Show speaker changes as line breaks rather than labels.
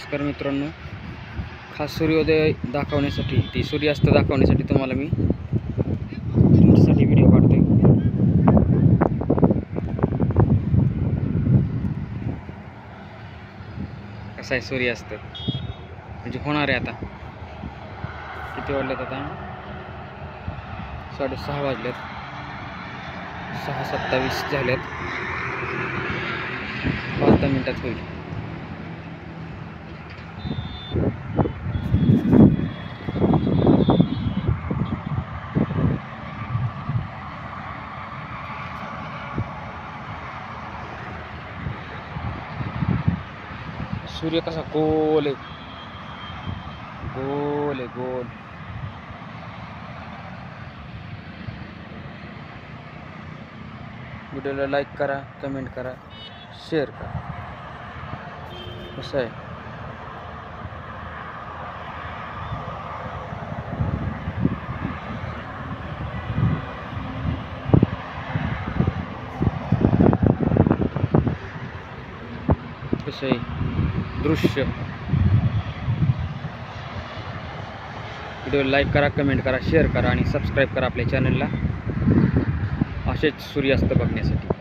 नमस्कार मित्रांनो, खास सूर्योदय दाखवण्यासाठी ती सूर्यास्त दाखवण्यासाठी तुम्हाला मी तुमच्यासाठी व्हिडिओ काढतोय। कसा आहे सूर्यास्त म्हणजे होणार आहे। आता किती वाजलेत? आता 6:30 वाजलेत, 6:27 झालेत। 5-10 मिनिटात होईल। सूर्य कसा गोल आहे, गोल आहे, गोल। व्हिडिओला लाईक करा, कमेंट करा, शेअर करा। कसं आहे कसं आहे दृश्य। व्हिडिओ लाईक करा, कमेंट करा, शेअर करा आणि सबस्क्राईब करा आपल्या चॅनलला असेच सूर्यास्त बघण्यासाठी।